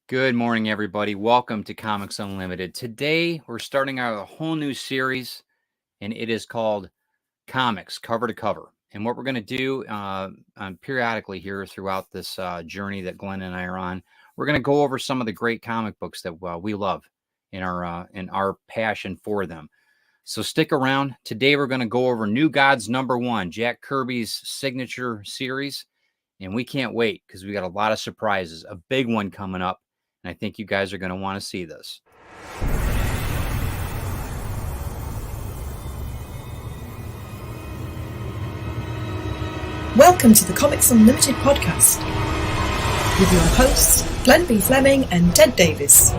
Good morning, everybody. Welcome to Comics Unlimited. Today, we're starting out a whole new series, and it is called Comics Cover to Cover. And what we're going to do periodically here throughout this journey that Glenn and I are on, we're going to go over some of the great comic books that we love in our passion for them. So stick around. Today, we're going to go over New Gods #1, Jack Kirby's signature series. And we can't wait because we got a lot of surprises, a big one coming up. And I think you guys are going to want to see this. Welcome to the Comics Unlimited podcast with your hosts, Glenn B. Fleming and Ted Davis.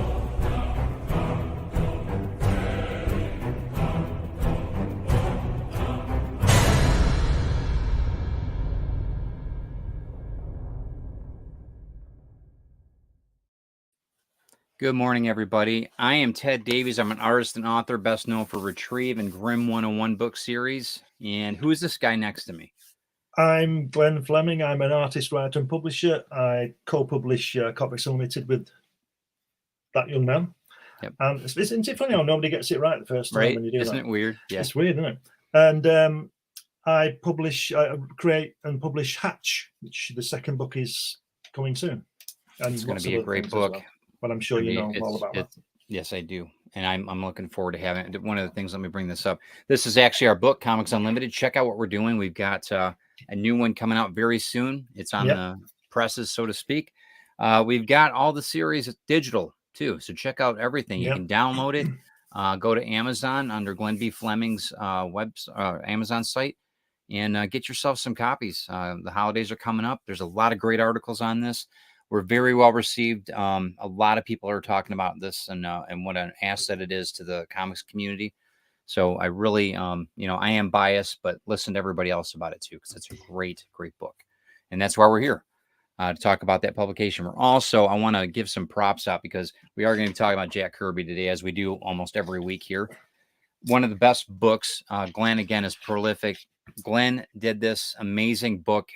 Good morning, everybody. I am Ted Davies. I'm an artist and author, best known for Retrieve and Grimm 101 book series. And who is this guy next to me? I'm Glenn Fleming. I'm an artist, writer, and publisher. I co-publish Comics Unlimited with that young man. Yep. And isn't it funny how nobody gets it right the first time when you do Isn't that? It weird? Yeah. It's weird, isn't it? And I create and publish Hatch, which the second book is coming soon. And it's going to be a great book. But I'm sure you know all about that. Yes, I do. And I'm looking forward to having it. One of the things, let me bring this up. This is actually our book, Comics Unlimited. Check out what we're doing. We've got a new one coming out very soon. It's on the presses, so to speak. We've got all the series digital, too. So check out everything. You can download it. Go to Amazon under Glenn B. Fleming's Amazon site and get yourself some copies. The holidays are coming up. There's a lot of great articles on this. We're very well received. A lot of people are talking about this and what an asset it is to the comics community. So I really, I am biased, but listen to everybody else about it too, because it's a great, great book. And that's why we're here to talk about that publication. We're also, I want to give some props out because we are going to be talking about Jack Kirby today, as we do almost every week here. One of the best books. Glenn, again, is prolific. Glenn did this amazing book.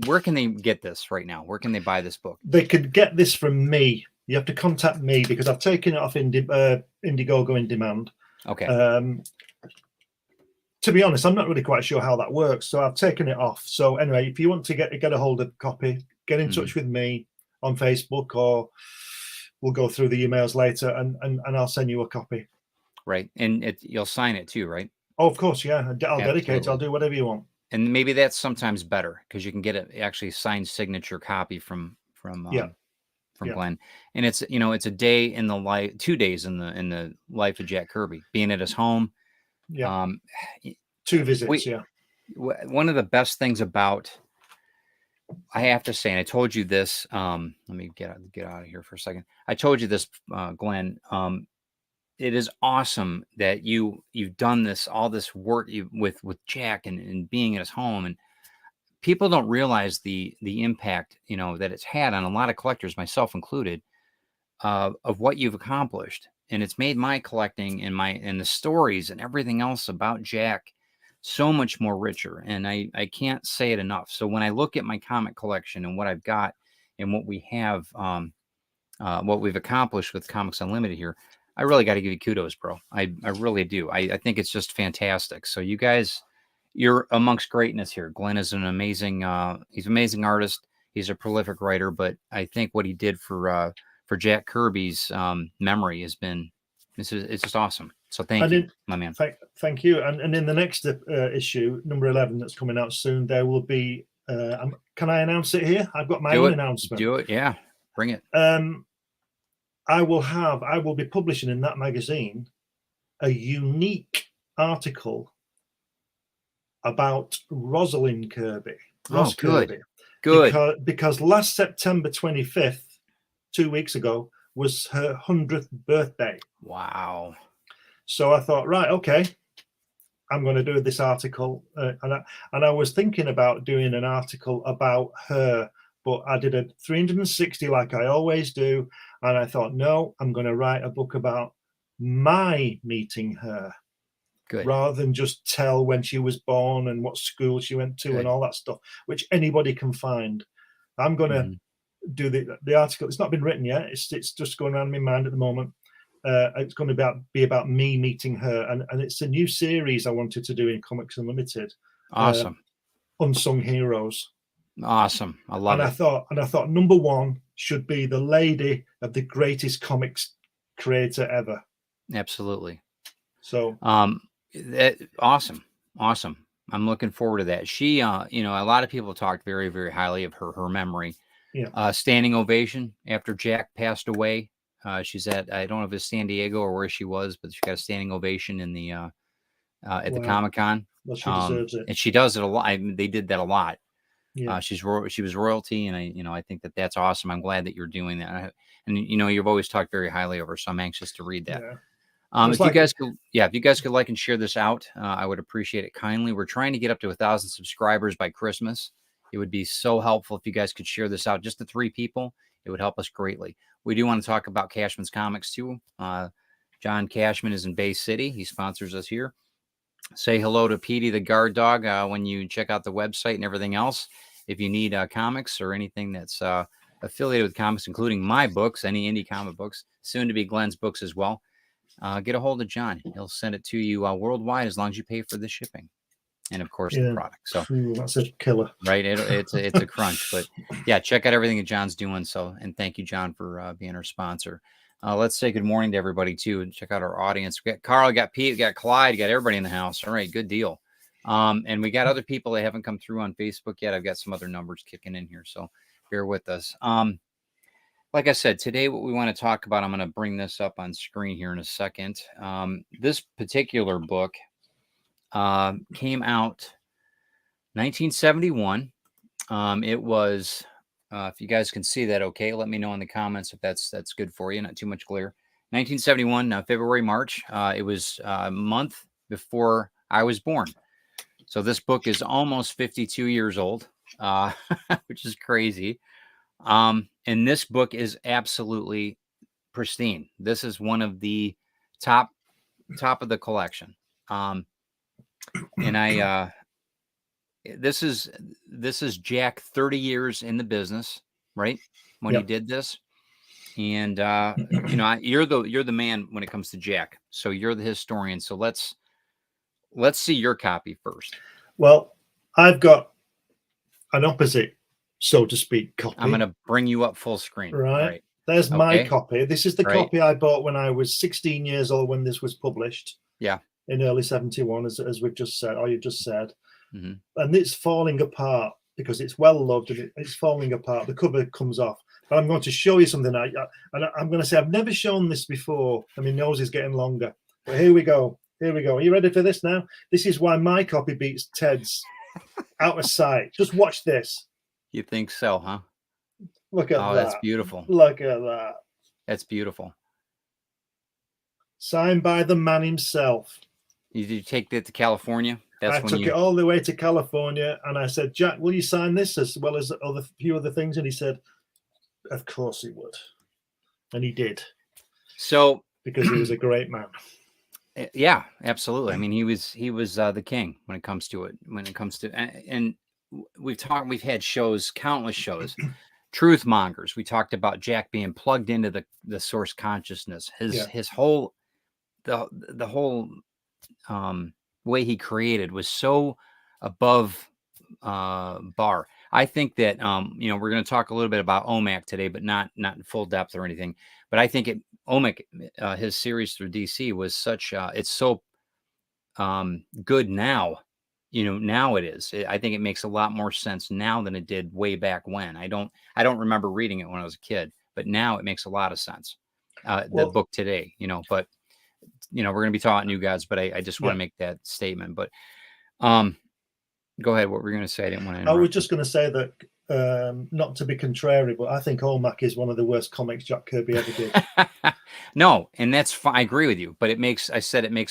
Where can they get this right now? Where can they buy this book? They could get this from me. You have to contact me because I've taken it off Indiegogo in demand. Okay. To be honest, I'm not really quite sure how that works, so I've taken it off. So anyway, if you want to get a hold of a copy, get in touch with me on Facebook, or we'll go through the emails later, and I'll send you a copy. Right, and you'll sign it too, right? Oh, of course, yeah. I'll dedicate. I'll do whatever you want. And maybe that's sometimes better because you can get an actually signed signature copy from Glenn. And it's it's a day in the life, 2 days in the life of Jack Kirby, being at his home. Yeah. 2 visits. One of the best things about, I have to say, and I told you this. Let me get out of here for a second. I told you this, Glenn. It is awesome that you've done all this work with Jack and being at his home, and people don't realize the impact that it's had on a lot of collectors, myself included, of what you've accomplished. And it's made my collecting and the stories and everything else about Jack so much more richer. And I can't say it enough. So when I look at my comic collection and what I've got and what we have, what we've accomplished with Comics Unlimited here, I really got to give you kudos, bro. I really do. I think it's just fantastic. So you guys, you're amongst greatness here. Glenn is an amazing, he's an amazing artist. He's a prolific writer, but I think what he did for Jack Kirby's memory has been, it's just awesome. So thank you, my man. Thank you. And in the next issue, number 11, that's coming out soon, there will be, can I announce it here? I've got my own announcement. Do it. Yeah. Bring it. I will be publishing in that magazine a unique article about Rosalind Kirby. Kirby. Good. Because last September 25th, 2 weeks ago, was her 100th birthday. Wow. So I thought, right, okay, I'm going to do this article. And I was thinking about doing an article about her, but I did a 360 like I always do. And I thought, no, I'm going to write a book about my meeting her. Good. Rather than just tell when she was born and what school she went to and all that stuff, which anybody can find. I'm going to do the article. It's not been written yet. It's just going around my mind at the moment. It's going to be about me meeting her, and it's a new series I wanted to do in Comics Unlimited. Awesome. Unsung Heroes. Awesome. I love it. I thought number one should be the lady of the greatest comics creator ever. Absolutely. So awesome. I'm looking forward to that. She, a lot of people talked very, very highly of her memory. Yeah. Standing ovation after Jack passed away. She's at, I don't know if it's San Diego or where she was, but she got a standing ovation in the at the Comic-Con. Well, she deserves it, and she does it a lot. They did that a lot. Yeah. She was royalty, and I think that's awesome. I'm glad that you're doing that. And you've always talked very highly of her, so I'm anxious to read that. Yeah. If you guys could like and share this out, I would appreciate it kindly. We're trying to get up to 1,000 subscribers by Christmas. It would be so helpful if you guys could share this out just to 3 people. It would help us greatly. We do want to talk about Cashman's Comics too. John Cashman is in Bay City. He sponsors us here. Say hello to Petey the guard dog when you check out the website and everything else. If you need comics or anything that's affiliated with comics, including my books, any indie comic books, soon to be Glenn's books as well, get a hold of John. He'll send it to you worldwide as long as you pay for the shipping and, of course, the product. So that's a killer, right? It's a crunch, but yeah, check out everything that John's doing. So, and thank you, John, for being our sponsor. Let's say good morning to everybody too, and check out our audience. We got Carl, got Pete, got Clyde, got everybody in the house. All right, good deal. And we got other people that haven't come through on Facebook yet. I've got some other numbers kicking in here, so bear with us. Like I said, today what we want to talk about, I'm going to bring this up on screen here in a second. This particular book came out 1971. It was, if you guys can see that, okay, let me know in the comments if that's good for you, not too much glare. 1971, February, March. It was a month before I was born. So this book is almost 52 years old, which is crazy. And this book is absolutely pristine. This is one of the top of the collection. And this is Jack 30 years in the business, right? When he did this. And you're the man when it comes to Jack. So you're the historian. So let's see your copy first. Well, I've got an opposite, so to speak, copy. I'm going to bring you up full screen. Right. There's my copy. This is the copy I bought when I was 16 years old when this was published. Yeah. In early 71, as we've just said, or you just said. Mm-hmm. And it's falling apart because it's well loved and it's falling apart. The cover comes off. But I'm going to show you something. And I'm going to say I've never shown this before. I mean, nose is getting longer. But here we go. Here we go. Are you ready for this now? This is why my copy beats Ted's out of sight. Just watch this. You think so, huh? Look at that. Oh, that's beautiful. Look at that. That's beautiful. Signed by the man himself. Did you take that to California? I took it all the way to California, and I said, Jack, will you sign this as well as a few other things? And he said, of course he would. And he did. So, because he was a great man. Yeah, absolutely. I mean, he was the king when it comes to it. And we've had shows, countless shows, Truth Mongers. We talked about Jack being plugged into the source consciousness. His whole the whole way he created was so above bar. I think that we're going to talk a little bit about OMAC today, but not in full depth or anything. But I think OMAC, his series through DC was such it's so good now. Now it is. I think it makes a lot more sense now than it did way back when. I don't remember reading it when I was a kid, but now it makes a lot of sense. The book today, but we're going to be talking New Gods, but I just want to make that statement. But go ahead. What were you going to say? I didn't want to interrupt. I was just going to say that not to be contrary, but I think OMAC is one of the worst comics Jack Kirby ever did. No, and that's fine. I agree with you, but it makes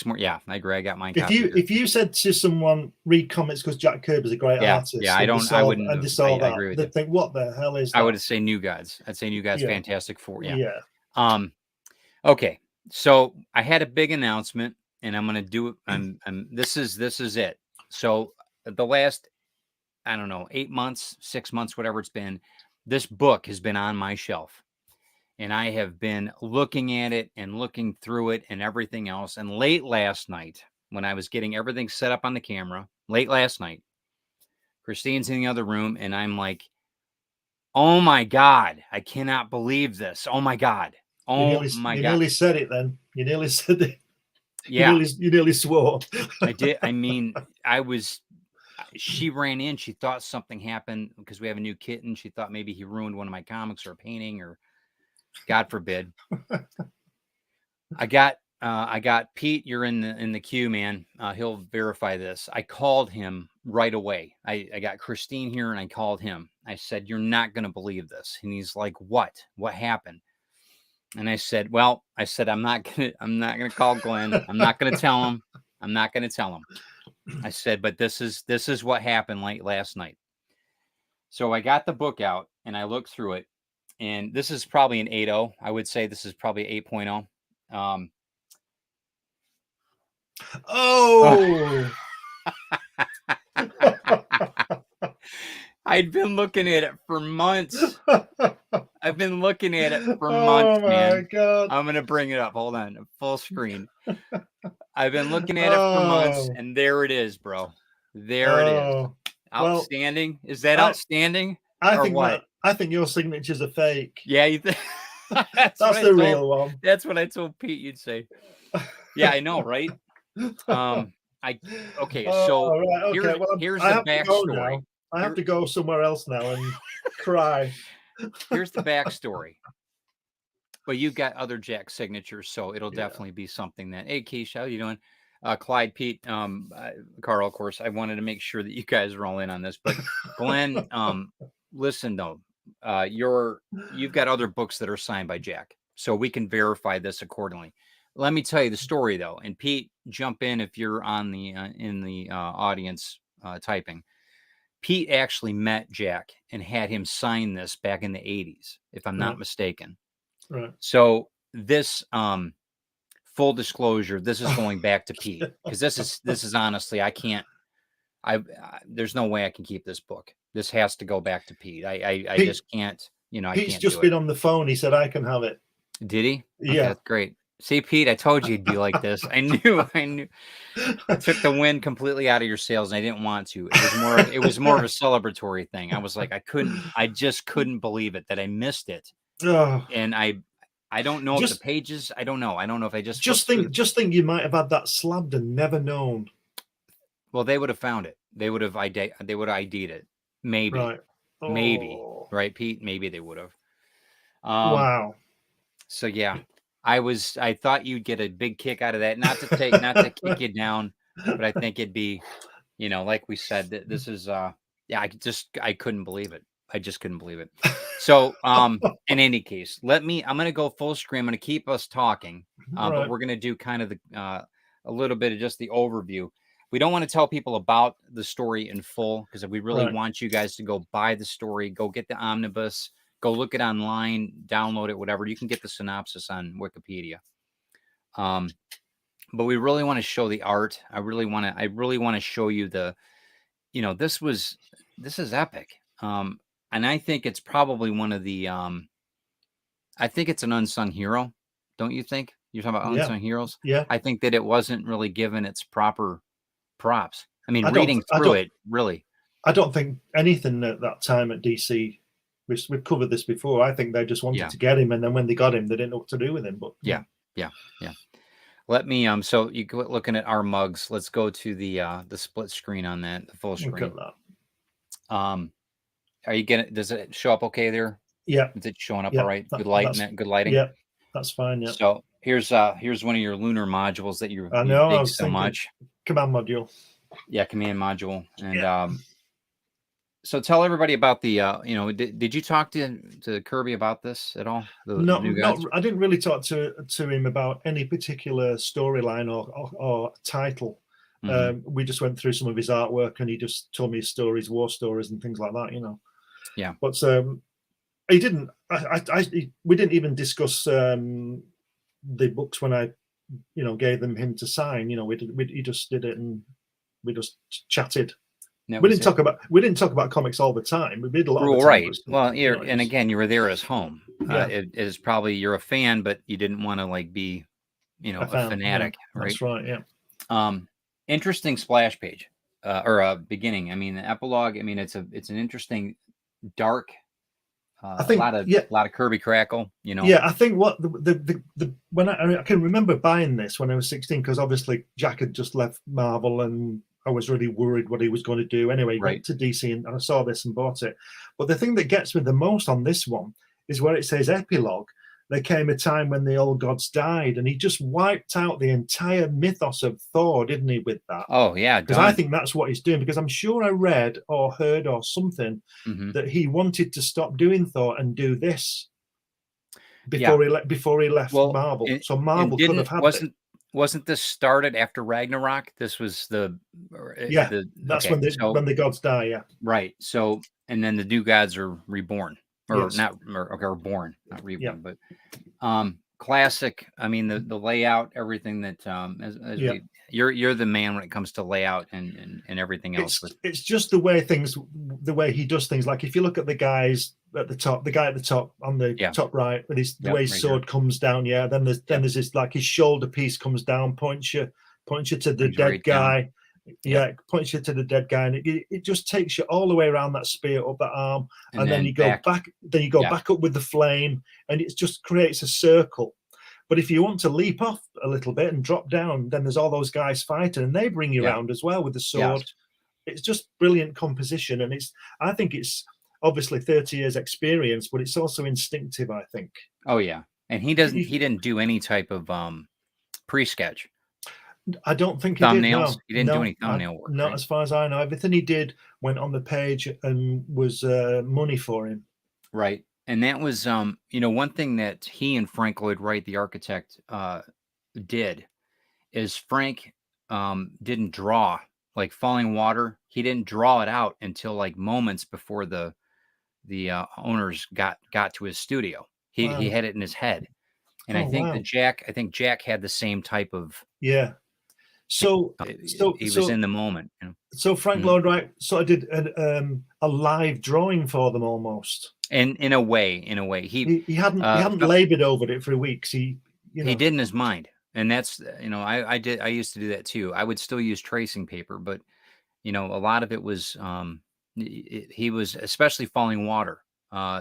more. Yeah, I agree. I got mine. If you said to someone, read comics because Jack Kirby's a great artist. Yeah, I wouldn't. And they saw that. Agree with they'd think, what the hell is that? I would say New Gods. I'd say New Gods, Fantastic Four. Yeah. Okay. So I had a big announcement, and I'm going to do it. And this is it. So the last, I don't know, 8 months, 6 months, whatever it's been, this book has been on my shelf, and I have been looking at it and looking through it and everything else. And late last night, when I was getting everything set up on the camera, late last night, Christine's in the other room, and I'm like, oh my God, I cannot believe this. Oh my God. Oh my You God. nearly said it then. You nearly said it. Yeah, You nearly swore. I did. I mean, she ran in. She thought something happened because we have a new kitten. She thought maybe he ruined one of my comics or a painting, or God forbid. I got Pete. You're in the queue, man. He'll verify this. I called him right away. I got Christine here, and I called him. I said, "You're not going to believe this." And he's like, "What? What happened?" And I said, "Well, I'm not gonna call Glenn. I'm not gonna tell him. I'm not gonna tell him." I said, "But this is what happened late last night." So I got the book out and I looked through it, and this is probably an 8.0. I would say this is probably 8.0. Oh. I'd been looking at it for months. I've been looking at it for Oh months, my man. God. I'm going to bring it up. Hold on. Full screen. I've been looking at it for months, and there it is, bro. There it is. Oh. Outstanding. Is that outstanding? I or think what? I think your signatures are fake. Yeah, you think that's the real one. That's what I told Pete you'd say. Yeah, I know, right? Okay, so right, okay. here's the backstory. I have to go somewhere else now and cry. Here's the backstory. But you've got other Jack signatures, so it'll definitely be something that. Hey, Keisha, how you doing? Clyde, Pete, Carl, of course. I wanted to make sure that you guys are all in on this. But Glenn, listen though, you've got other books that are signed by Jack, so we can verify this accordingly. Let me tell you the story though, and Pete, jump in if you're on the in the audience typing. Pete actually met Jack and had him sign this back in the 80s, if I'm not mistaken. Right. So this, full disclosure, this is going back to Pete, because this is honestly, there's no way I can keep this book. This has to go back to Pete. I just can't, I Pete's can't just been on the phone. He said, I can have it. Did he? Yeah. Okay, that's great. See, Pete, I told you it'd be like this. I knew. I took the wind completely out of your sails, and I didn't want to. It was more of a celebratory thing. I was like, I just couldn't believe it that I missed it. Oh. And I don't know if the pages. I don't know. I don't know if I just think you might have had that slabbed and never known. Well, they would have found it. They would have ID'd it. Maybe. Right. Maybe. Right, Pete? Maybe they would have. Wow. So yeah. I thought you'd get a big kick out of that. Not to kick you down, but I think it'd be, like we said, this is I couldn't believe it. I just couldn't believe it. So in any case, I'm gonna go full screen. I'm gonna keep us talking, but we're gonna do kind of a little bit of just the overview. We don't want to tell people about the story in full because we really want you guys to go buy the story, go get the omnibus. Go look it online, download it, whatever. You can get the synopsis on Wikipedia. But we really want to show the art. I really want to show you this is epic. And I think it's probably one of the, I think it's an unsung hero. Don't you think? You're talking about unsung heroes? Yeah. I think that it wasn't really given its proper props. I mean, reading through it, really. I don't think anything at that time at DC. We've covered this before. I think they just wanted to get him, and then when they got him, they didn't know what to do with him. But yeah. Let me so you quit looking at our mugs. Let's go to the split screen on that, the full screen. Look at that. Are you getting? Does it show up okay there? Yeah. Is it showing up all right? Good lighting. Good lighting. Yeah, that's fine. Yeah. So here's one of your lunar modules that you dig so much. Command module. Yeah, command module, and so tell everybody about the, did you talk to Kirby about this at all? No, I didn't really talk to him about any particular storyline or title. Mm-hmm. We just went through some of his artwork, and he just told me his stories, war stories, and things like that. Yeah. But he didn't. We didn't even discuss the books when I, gave him to sign. He just did it, and we just chatted. That We was didn't it. talk about comics all the time. We did a lot of Well, the time. right. But, Well, you know, and again, you were there as home. Yeah. It is probably you're a fan, but you didn't want to like be, a a fan. Yeah, fanatic, right? that's right. Yeah. Interesting splash page, or a beginning. I mean, the epilogue. I mean, it's an interesting, dark. I A think, lot of Kirby crackle. Yeah, I think what the when I can remember buying this when I was 16, because obviously Jack had just left Marvel and I was really worried what he was going to do. Anyway, he Right. went to DC and I saw this and bought it. But the thing that gets me the most on this one is where it says epilogue. There came a time when the old gods died, and he just wiped out the entire mythos of Thor, didn't he, with that? Oh yeah, Because I think that's what he's doing, because I'm sure I read or heard or something that he wanted to stop doing Thor and do this before he left Marvel. So Marvel could have had it. Wasn't this started after Ragnarok? This was that's when the gods die. Yeah, right. So and then the new gods are reborn, or not, or born, not reborn, but classic. I mean, the layout, everything that you're the man when it comes to layout and everything else. It's just the way he does things. Like if you look at the guys at the top, the guy at the top on the top right, with the way his sword comes down. Yeah, then there's this, like, his shoulder piece comes down, points you to the dead guy. Points you to the dead guy, and it just takes you all the way around that spear, up that arm, and then you go back. Then you go back up with the flame, and it just creates a circle. But if you want to leap off a little bit and drop down, then there's all those guys fighting, and they bring you around as well with the sword. Yes. It's just brilliant composition, and I think it's obviously 30 years experience, but it's also instinctive, I think. Oh yeah, and he didn't do any type of pre-sketch. I don't think he thumbnails. did. No. He didn't do any thumbnail work. Not as far as I know. Everything he did went on the page and was money for him. Right. And that was, one thing that he and Frank Lloyd Wright, the architect, did is Frank didn't draw, like Falling Water. He didn't draw it out until like moments before the owners got to his studio. He had it in his head, and I think Jack had the same type of So he was in the moment. So Frank Lloyd Wright sort of did a live drawing for them almost. And in a way, he hadn't labored over it for weeks. He did in his mind, and that's I used to do that too. I would still use tracing paper, but a lot of it was he was, especially Falling Water.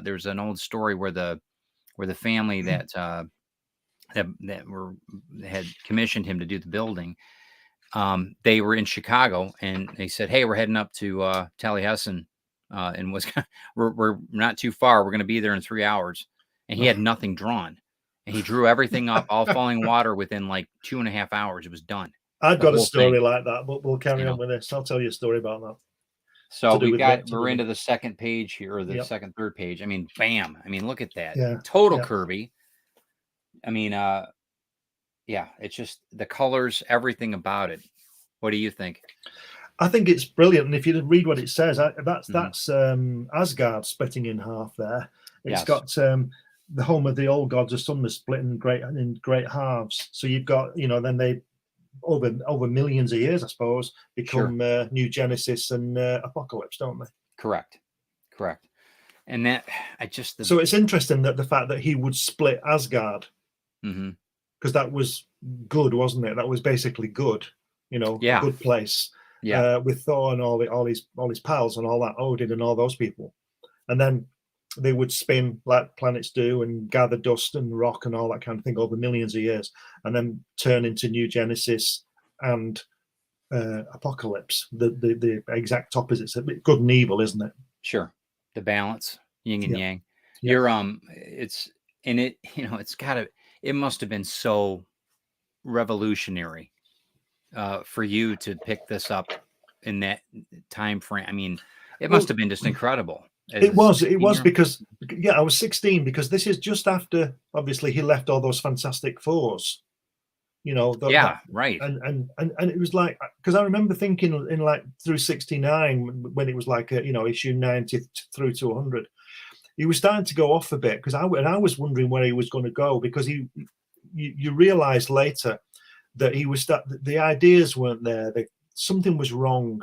There's an old story where the family that had commissioned him to do the building. They were in Chicago, and they said, "Hey, we're heading up to Taliesin, and we're not too far. We're going to be there in 3 hours." And he had nothing drawn, and he drew everything up, all Falling Water, within like 2.5 hours. It was done. I've got a story like that, but we'll carry on with this. I'll tell you a story about that. So we're into the second page here, or the third page. I mean, bam! I mean, look at that. Total Kirby. I mean, it's just the colors, everything about it. What do you think? I think it's brilliant, and if you read what it says, that's Asgard splitting in half there. It's got the home of the old gods of summer split in great halves. So you've got, then they over millions of years, I suppose, become New Genesis and Apocalypse, don't they? Correct. And that so it's interesting that the fact that he would split Asgard. Because that was good, wasn't it? That was basically good, good place. With Thor and all his pals and all that, Odin and all those people, and then they would spin like planets do and gather dust and rock and all that kind of thing over millions of years, and then turn into New Genesis and Apocalypse. The exact opposites. A bit good and evil, isn't it? Sure, the balance, yin and yang. You're it's and it it's gotta. It must have been so revolutionary for you to pick this up in that time frame. I mean, it must have been just incredible. It was because I was 16, because this is just after, obviously, he left all those Fantastic Fours. Right. And it was like, because I remember thinking in like through 69 when it was like issue 90 through to 100. He was starting to go off a bit, because I was wondering where he was going to go, because you realize later that the ideas weren't there, that something was wrong,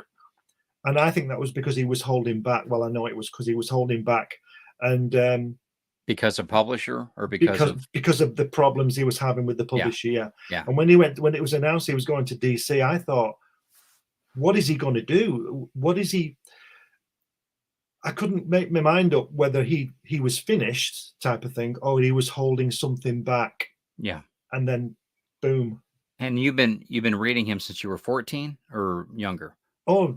And I think that was because he was holding back. Well, I know it was because he was holding back, and because of publisher or because of the problems he was having with the publisher. Yeah. And when it was announced he was going to DC, I thought, what is he going to do? What is he? I couldn't make my mind up whether he was finished type of thing, or he was holding something back. Yeah. And then boom. And you've been reading him since you were 14 or younger? Oh,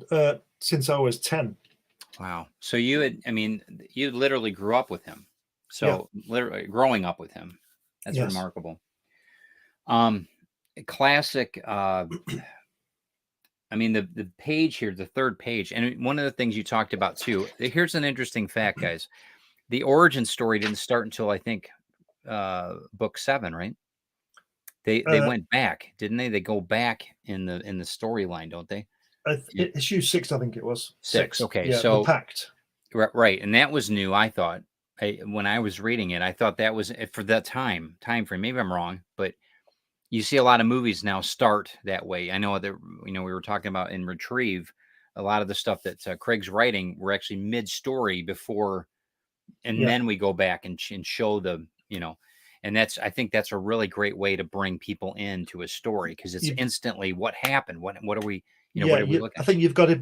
since I was 10. Wow. So you literally grew up with him. So literally growing up with him. That's remarkable. Classic. The page here, the third page, and one of the things you talked about too. Here's an interesting fact, guys. The origin story didn't start until I think book 7, right? They went back, didn't they? They go back in the storyline, don't they? Issue 6, I think it was 6. Okay, yeah, so the Pact. Right, and that was new. I thought when I was reading it, I thought that was for that time frame. Maybe I'm wrong, but you see a lot of movies now start that way. I know that we were talking about in Retrieve, a lot of the stuff that Craig's writing were actually mid-story before, and then we go back and show the and I think that's a really great way to bring people into a story, because it's instantly what happened. What are we what are we looking at? I think you've got to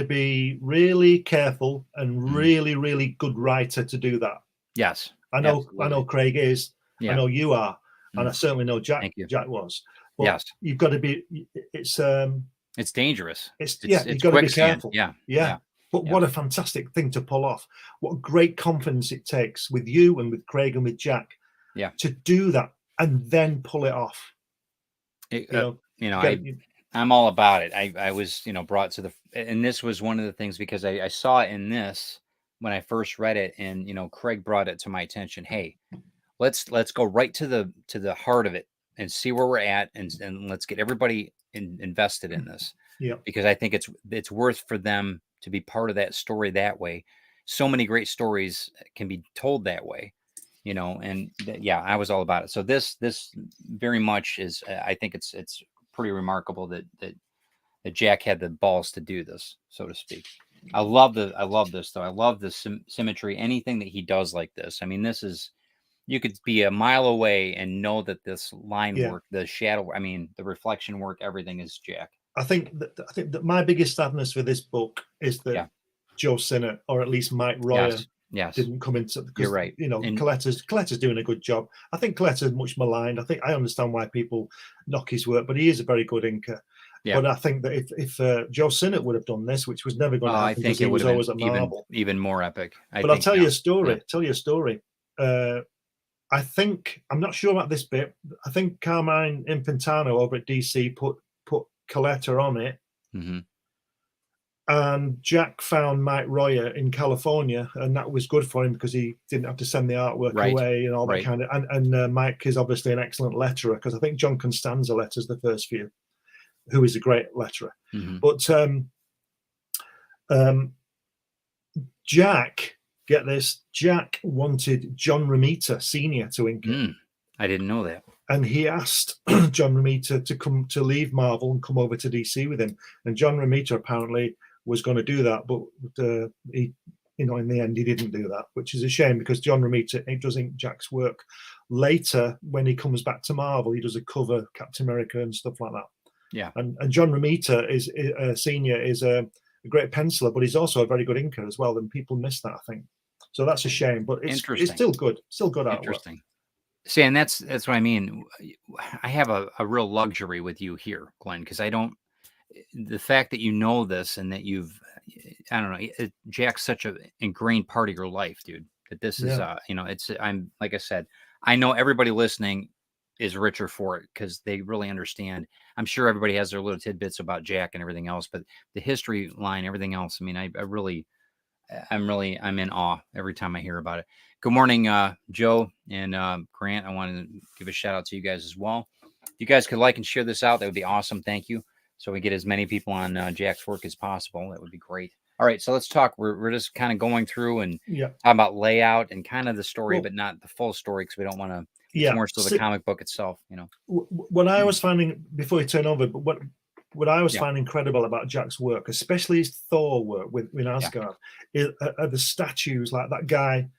be really careful and really, really good writer to do that. Yes. I know Craig is. I know you are. And I certainly know Jack was. But yes. You've got to be it's dangerous. You've got to be careful. Yeah. But what a fantastic thing to pull off. What great confidence it takes with you and with Craig and with Jack to do that and then pull it off. I'm all about it. I was, brought to and this was one of the things, because I saw it in this when I first read it, and, Craig brought it to my attention. Hey, let's go right to the heart of it and see where we're at. And let's get everybody invested in this. Yeah. Because I think it's worth for them to be part of that story that way. So many great stories can be told that way, and I was all about it. So this very much is, I think it's pretty remarkable that Jack had the balls to do this, so to speak. I love this though. I love the symmetry. Anything that he does like this. I mean, this is, you could be a mile away and know that this line work, the shadow, the reflection work, everything is Jack. I think that my biggest sadness for this book is that Joe Sinnott, or at least Mike Royer, didn't come into. Because, you're right. Colette's doing a good job. I think Colette's much maligned. I understand why people knock his work, but he is a very good inker. Yeah. But I think that if Joe Sinnott would have done this, which was never going to happen, because he was always at Marvel, even more epic. But I'll tell you a story. I think, I'm not sure about this bit. I think Carmine Infantino over at DC put Coletta on it. Mm-hmm. And Jack found Mike Royer in California, and that was good for him because he didn't have to send the artwork away and all that kind of. And Mike is obviously an excellent letterer, because I think John Constanza letters the first few, who is a great letterer. Mm-hmm. But Jack, get this, Jack wanted John Romita Sr. to ink it. I didn't know that. And he asked John Romita to come to leave Marvel and come over to DC with him. And John Romita apparently was going to do that, but he, in the end, he didn't do that, which is a shame, because John Romita, he does ink Jack's work. Later, when he comes back to Marvel, he does a cover Captain America and stuff like that. Yeah. And John Romita is Senior is a great penciler, but he's also a very good inker as well. And people miss that, I think. So that's a shame, but it's still good. Still good artwork. Interesting. See, and that's what I mean. I have a real luxury with you here, Glenn, because the fact that you know this and that I don't know, Jack's such an ingrained part of your life, dude, that this is, I'm, like I said, I know everybody listening is richer for it because they really understand. I'm sure everybody has their little tidbits about Jack and everything else, but the history line, everything else, I mean, I'm in awe every time I hear about it. Good morning, Joe and Grant. I wanted to give a shout out to you guys as well. If you guys could like and share this out, that would be awesome. Thank you. So we get as many people on Jack's work as possible. That would be great. All right, so let's talk. We're just kind of going through and talking about layout and kind of the story, but not the full story, because we don't want to. It's more so the comic book itself, What I was finding before you turn over, but what I always Yeah. find incredible about Jack's work, especially his Thor work with Asgard, are the statues like that guy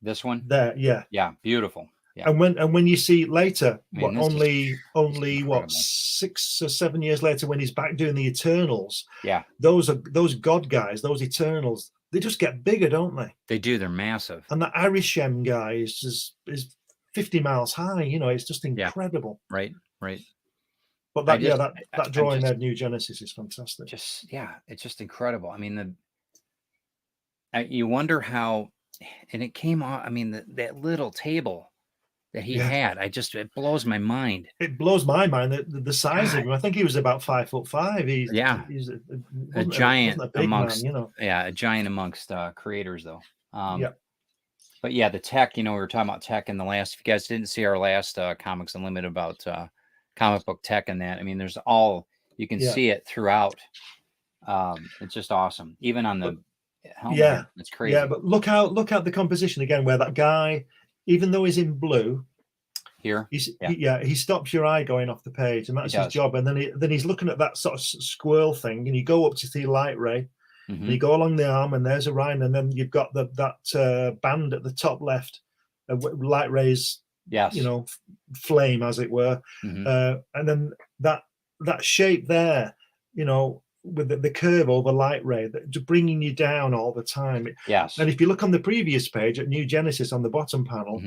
This one, there. Yeah. yeah, beautiful. Yeah, And when you see later, I mean, what this is only what incredible. 6 or 7 years later, when he's back doing the Eternals, Yeah, those God guys, those Eternals, they just get bigger, don't they? they do. They're massive. And that Arishem guy is 50 miles high. You know, it's just Yeah, incredible. right, right. But I that just, that I'm drawing there, New Genesis, is fantastic. yeah, it's just incredible. I mean, you wonder how, and it came on. I mean, that little table that he Yeah. had, it blows my mind. It blows my mind the size of God, him. I think he was about 5'5". yeah, He's a giant wasn't a big amongst, man, you know. yeah, a giant amongst creators, though. Yeah. But yeah, the tech. You know, we were talking about tech in the last. If you guys didn't see our last Comics Unlimited about comic book tech and that, I mean, there's all you can Yeah. see it throughout. It's just awesome. Even on the helmet, Yeah. it's crazy. Yeah, but look out the composition again, where that guy, even though he's in blue, Here, he stops your eye going off the page, and that's his does. job. And then he's looking at that sort of squirrel thing, and you go up to see Light Ray, and you go along the arm, and there's Orion, and then you've got that band at the top left, Light Ray's, Yes, you know, flame, as it were, and then that shape there, you know, with the curve over Light Ray, that bringing you down all the time. yes. And if you look on the previous page at New Genesis on the bottom panel,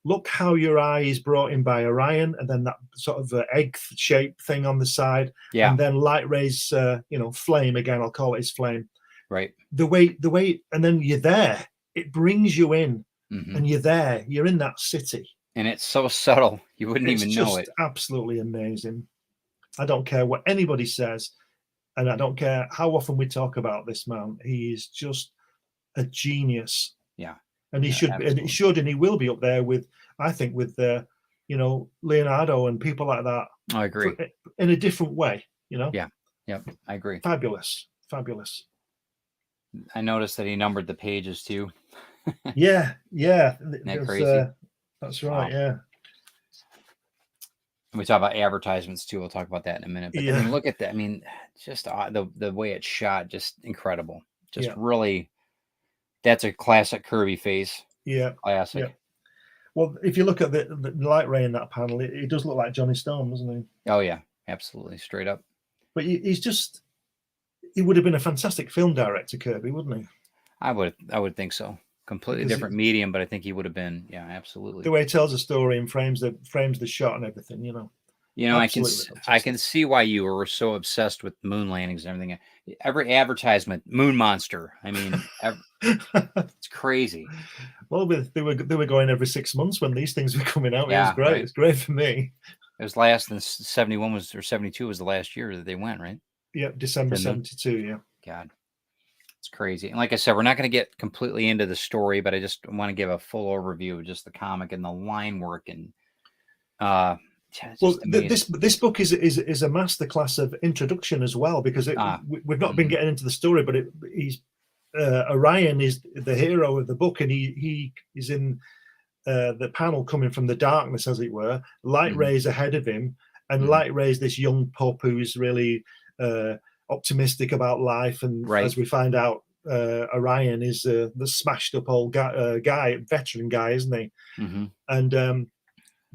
look how your eye is brought in by Orion, and then that sort of egg shaped thing on the side, Yeah, and then Light Ray's, you know, flame again. I'll call it his flame. right. The way, and then you're there. It brings you in, and you're there. You're in that city, and it's so subtle you wouldn't even know it. It's just absolutely amazing. I don't care what anybody says, and I don't care how often we talk about this man. He is just a genius. Yeah. And he should, absolutely. and it should, and he will be up there with, I think, with you know, Leonardo and people like that. I agree. In a different way, you know. Yeah. Yep. I agree. Fabulous. I noticed that he numbered the pages too. Yeah. Isn't that crazy? That's right. Wow. Yeah. We talk about advertisements too. We'll talk about that in a minute. But I mean, look at that. I mean, just the way it's shot, just incredible. Just really. That's a classic Kirby face. Yeah. Classic. Yeah. Well, if you look at the Light Ray in that panel, it does look like Johnny Storm, doesn't he? Oh, yeah. Absolutely. Straight up. But he would have been a fantastic film director, Kirby, wouldn't he? I would think so. Completely different medium, but I think he would have been, yeah, absolutely. The way he tells a story and frames the shot and everything, you know. You know, I can see why you were so obsessed with moon landings and everything. Every advertisement, moon monster. I mean, it's crazy. Well, they were going every 6 months when these things were coming out. Yeah, it was great. Right. It's great for me. It was last in 71 or 72 was the last year that they went, right? Yeah, December 72. Yeah. God, it's crazy. And like I said, we're not going to get completely into the story, but I just want to give a full overview of just the comic and the line work and. Well, this book is a masterclass of introduction as well, because we've not been getting into the story, but Orion is the hero of the book, and he is in the panel coming from the darkness, as it were. Light Ray's ahead of him, and Light Ray's this young pup who's really optimistic about life, and as we find out, Orion is the smashed up old veteran guy, isn't he? And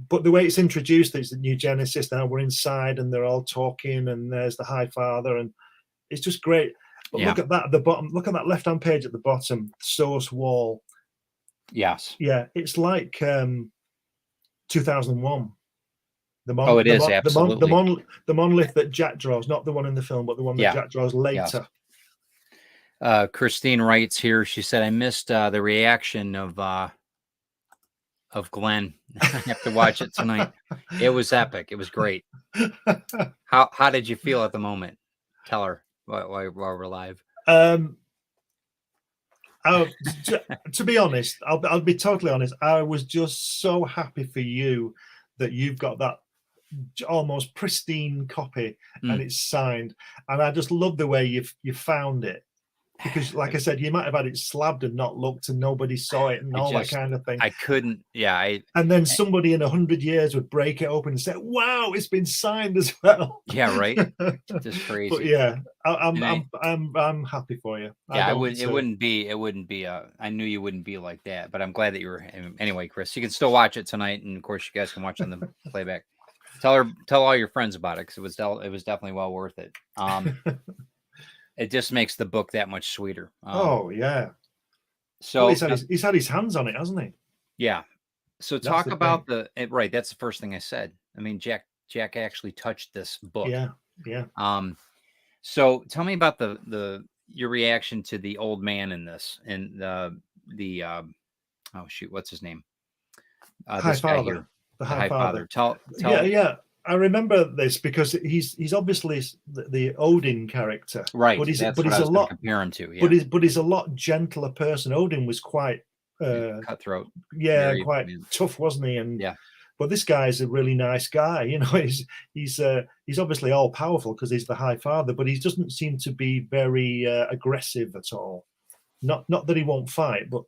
but the way it's introduced is the New Genesis. Now we're inside, and they're all talking, and there's the High Father, and it's just great. But look at that at the bottom. Look at that left-hand page at the bottom. Source wall. Yes. Yeah, it's like 2001. It is absolutely the monolith that Jack draws, not the one in the film, but the one that Jack draws later. Yes. Christine writes here. She said, "I missed the reaction of Glenn. I have to watch it tonight. It was epic. It was great." How did you feel at the moment? Tell her while we're live. To be honest, I'll be totally honest. I was just so happy for you that you've got that almost pristine copy and it's signed. And I just love the way you found it. because, like I said, you might have had it slabbed and not looked, and nobody saw it, and all that kind of thing. I couldn't. Yeah, and then somebody in 100 years would break it open and say, "Wow, it's been signed as well." Yeah, right. Just crazy. But yeah, I'm happy for you. Yeah, it wouldn't be. I knew you wouldn't be like that, but I'm glad that you were. Anyway, Chris, you can still watch it tonight, and of course, you guys can watch on the playback. Tell all your friends about it, because it was definitely well worth it. It just makes the book that much sweeter. Oh yeah. So he's had his hands on it, hasn't he? Yeah. So talk about right. That's the first thing I said. I mean, Jack actually touched this book. Yeah. So tell me about your reaction to the old man in this, and the oh shoot, what's his name? High Father. The High Father. Tell. Yeah. I remember this because he's obviously the Odin character, right? But he's a lot compare him to. Yeah. But he's a lot gentler person. Odin was quite cutthroat. Yeah, quite tough, wasn't he? And yeah. But this guy's a really nice guy. You know, he's obviously all powerful because he's the High Father, but he doesn't seem to be very aggressive at all. Not that he won't fight, but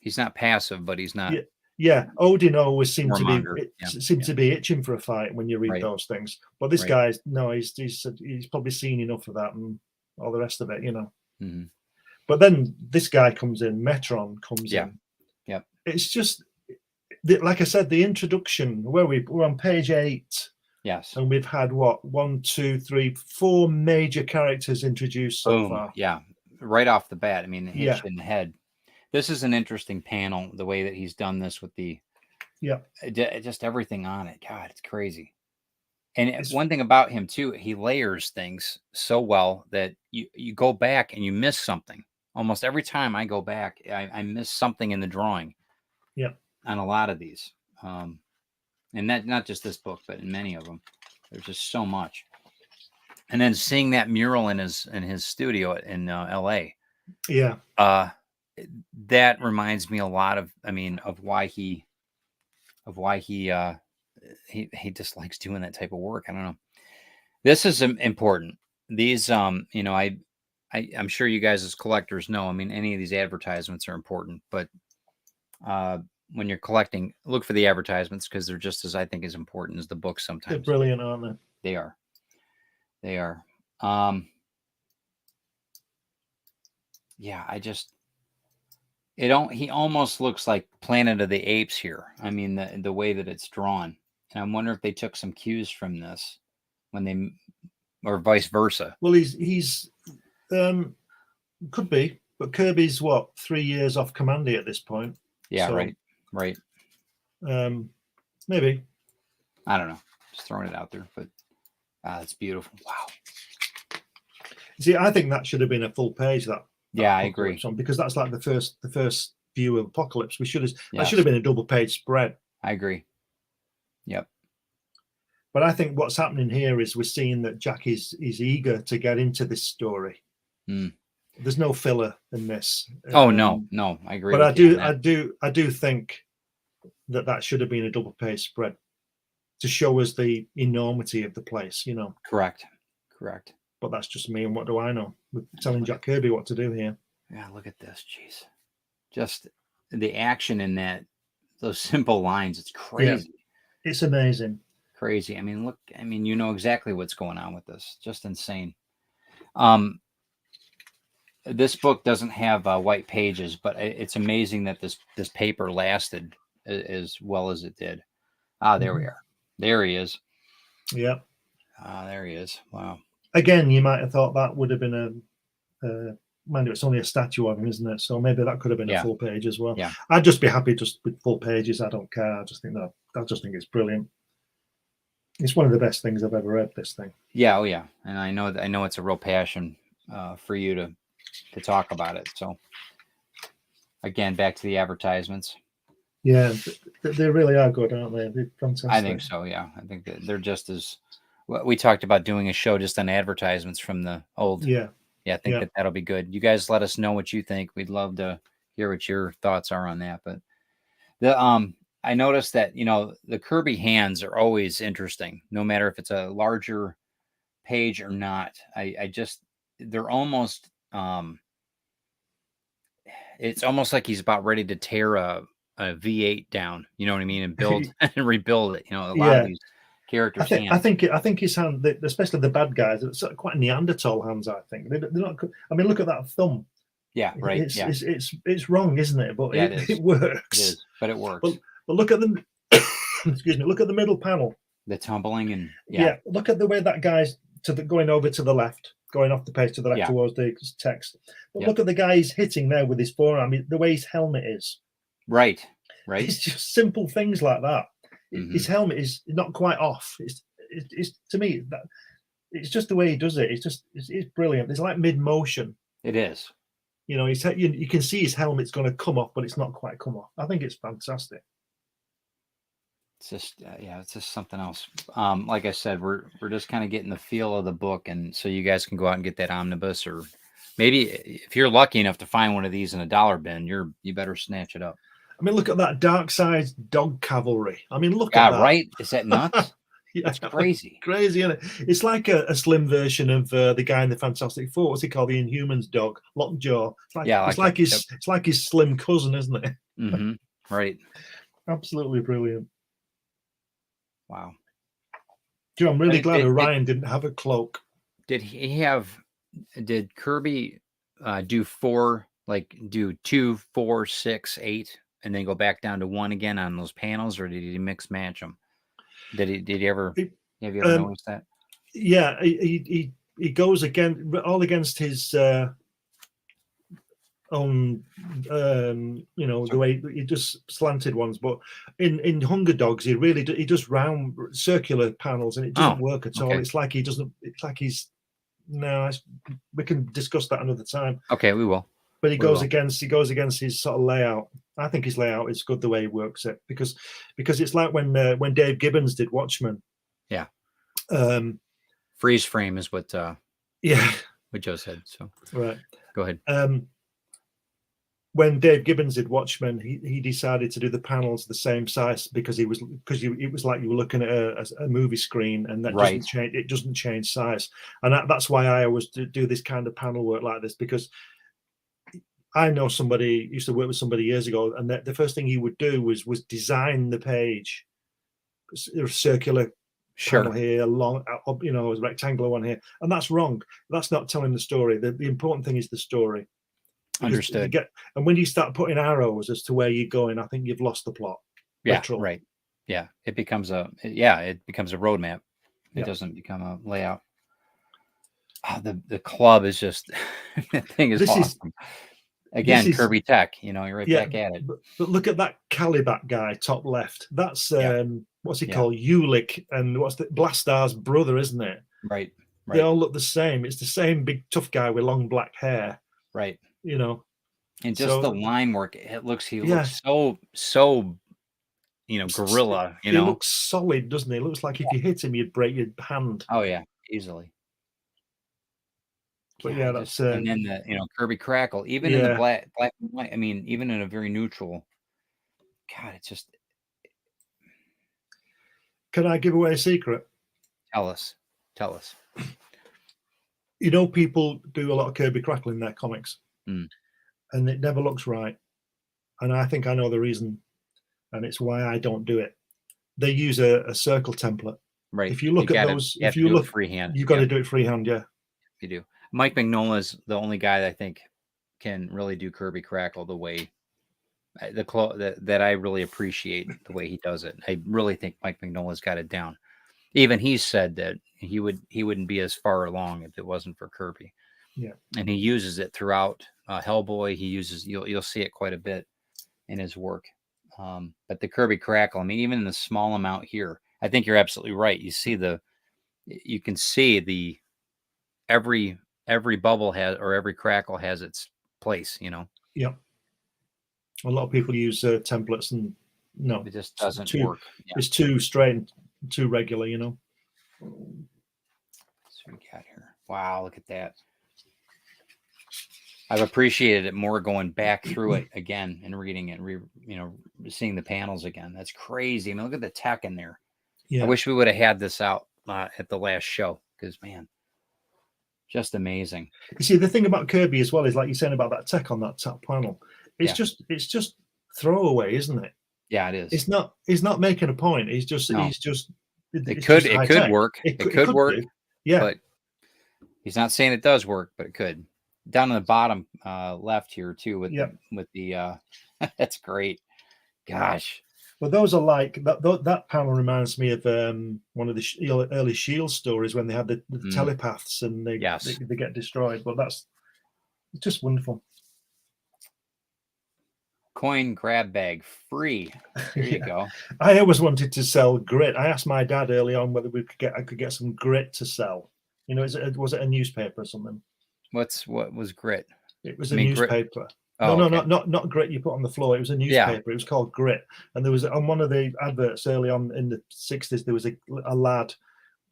he's not passive, but he's not. Yeah, Odin always seemed to be itching for a fight when you read those things. But this guy's he's probably seen enough of that and all the rest of it, you know. Mm-hmm. But then this guy comes in, Metron comes in. Yeah. It's just like I said, the introduction where we're on page 8. Yes. And we've had 1, 2, 3, 4 major characters introduced so far. Yeah. Right off the bat. I mean, hitch in the head. This is an interesting panel, the way that he's done this with just everything on it. God, it's crazy. And one thing about him too, he layers things so well that you go back and you miss something. Almost every time I go back, I miss something in the drawing. Yeah. On a lot of these. And that not just this book, but in many of them. There's just so much. And then seeing that mural in his studio in LA. Yeah. That reminds me a lot of why he just likes doing that type of work. I don't know. This is important. These I'm sure you guys as collectors know. I mean, any of these advertisements are important, but when you're collecting, look for the advertisements because they're just as, I think, as important as the books sometimes. They're brilliant, aren't they? They are. Yeah, he almost looks like Planet of the Apes here. I mean, the way that it's drawn. And I wonder if they took some cues from this or vice versa. Well, he's could be, but Kirby's 3 years off Commandy at this point. Yeah, so, right. Maybe. I don't know. Just throwing it out there, but it's beautiful. Wow. See, I think that should have been a full page. I agree. Because that's like the first view of Apocalypse. That should have been a double page spread. I agree. Yep. But I think what's happening here is we're seeing that Jack is eager to get into this story. Mm. There's no filler in this. Oh no, I agree. But I do think that should have been a double page spread to show us the enormity of the place. You know. Correct. But that's just me, and what do I know? We're telling Jack Kirby what to do here. Yeah, look at this. Jeez. Just the action in those simple lines. It's crazy. Yeah, it's amazing. Crazy. I mean, look, you know exactly what's going on with this. Just insane. This book doesn't have white pages, but it's amazing that this paper lasted as well as it did. There we are. There he is. Yeah. There he is. Wow. Again, you might have thought that would have been mind you, it's only a statue of him, isn't it? So maybe that could have been a full page as well. Yeah. I'd just be happy just with full pages. I don't care. I just think it's brilliant. It's one of the best things I've ever read, this thing. Yeah, oh yeah. And I know it's a real passion for you to talk about it. So again, back to the advertisements. Yeah, they really are good, aren't they? They're fantastic. I think so, yeah. I think that they're just as we talked about doing a show just on advertisements from the old. Yeah. Yeah, I think that'll be good. You guys let us know what you think. We'd love to hear what your thoughts are on that. But I noticed that, the Kirby hands are always interesting, no matter if it's a larger page or not. They're almost it's almost like he's about ready to tear a V8 down. You know what I mean, and build and rebuild it. You know, a lot of these characters' hands. I think his hand, especially the bad guys, it's quite Neanderthal hands. I think they're not. I mean, look at that thumb. Yeah, right. It's wrong, isn't it? But it works. It is, but it works. But look at the excuse me. Look at the middle panel. The tumbling and look at the way that guy's going over to the left, going off the page to the left towards the text. But look at the guy he's hitting there with his forearm. The way his helmet is. Right. It's just simple things like that. His helmet is not quite off. It's to me that it's just the way he does it. It's brilliant. It's like mid motion. It is. You know, you can see his helmet's going to come off, but it's not quite come off. I think it's fantastic. It's just it's just something else. Like I said, we're just kind of getting the feel of the book, and so you guys can go out and get that omnibus, or maybe if you're lucky enough to find one of these in a dollar bin, you better snatch it up. I mean, look at that Dark Side Dog Cavalry. I mean, look at that. Right? Is that nuts? It's crazy. Crazy, isn't it? It's like a slim version of the guy in the Fantastic Four. What's he called? The Inhumans dog, Lockjaw. It's like his slim cousin, isn't it? Mm-hmm. Right. Absolutely brilliant. Wow. I'm really glad Orion didn't have a cloak. Did Kirby do 2, 4, 6, 8, and then go back down to 1 again on those panels, or did he mix match them? Did he ever? Have you ever noticed that? Yeah, he goes all against his own, the way he does slanted ones. But in Hunger Dogs, he does round circular panels, and it doesn't work at all. It's like he doesn't. It's like he's. No, we can discuss that another time. Okay, we will. But he goes against his sort of layout. I think his layout is good the way he works it, because it's like when Dave Gibbons did Watchmen. Yeah. Freeze frame is what what Joe said. So right. Go ahead. When Dave Gibbons did Watchmen, he decided to do the panels the same size because it was like you were looking at a movie screen, and that doesn't change. It doesn't change size, and that's why I always do this kind of panel work like this, because I know somebody used to work with somebody years ago, and the first thing he would do was design the page, a circular panel here, long, a rectangular one here, and that's wrong. That's not telling the story. The important thing is the story. Understood. And when you start putting arrows as to where you're going, I think you've lost the plot. Yeah, literally. Right. Yeah, it becomes a roadmap. It doesn't become a layout. Oh, the club is just that thing is awesome. Again, Kirby Tech, you're right back at it. But look at that Calibat guy, top left. That's what's he called? Ulick, and what's the Blastar's brother, isn't it? Right. They all look the same. It's the same big tough guy with long black hair. Right. And just the line work. He looks so gorilla. He looks solid, doesn't he? It looks like if you hit him, you'd break your hand. Oh yeah, easily. But that's and then the Kirby Crackle, even in the black and white. I mean, even in a very neutral. God, it's just. Can I give away a secret? Tell us. People do a lot of Kirby Crackle in their comics, and it never looks right. And I think I know the reason, and it's why I don't do it. They use a circle template. Right. If you look at those, if you look freehand, you've got to do it freehand. Yeah, you do. Mike Mignola is the only guy that I think can really do Kirby Crackle the way that I really appreciate the way he does it. I really think Mike Mignola's got it down. Even he said that he wouldn't be as far along if it wasn't for Kirby. Yeah, and he uses it throughout Hellboy. You'll see it quite a bit in his work. But the Kirby Crackle, I mean, even in the small amount here, I think you're absolutely right. You can see every bubble has, or every crackle has its place. Yeah. A lot of people use templates, and no, it just doesn't work. Yeah. It's too straight and too regular. So we got here. Wow, look at that. I've appreciated it more going back through it again and reading it, seeing the panels again. That's crazy. I mean, look at the tech in there. Yeah. I wish we would have had this out at the last show, because, man, just amazing. You see, the thing about Kirby as well is, like you're saying about that tech on that top panel, it's just throwaway, isn't it? Yeah, it is. He's not making a point. He's just No. it's just It could work. It could work. do. Yeah. But he's not saying it does work, but it could. Down in the bottom left here too with the that's great. Gosh. Well, those are like that panel reminds me of one of the early Shield stories when they had the telepaths and they get destroyed. But that's just wonderful. Coin grab bag free. There you go. I always wanted to sell grit. I asked my dad early on whether I could get some grit to sell. You know, was it a newspaper or something? What was grit? It was a newspaper. Grit? Oh, no, not grit you put on the floor. It was a newspaper. It was called Grit. And there was on one of the adverts early on in the 60s, there was a lad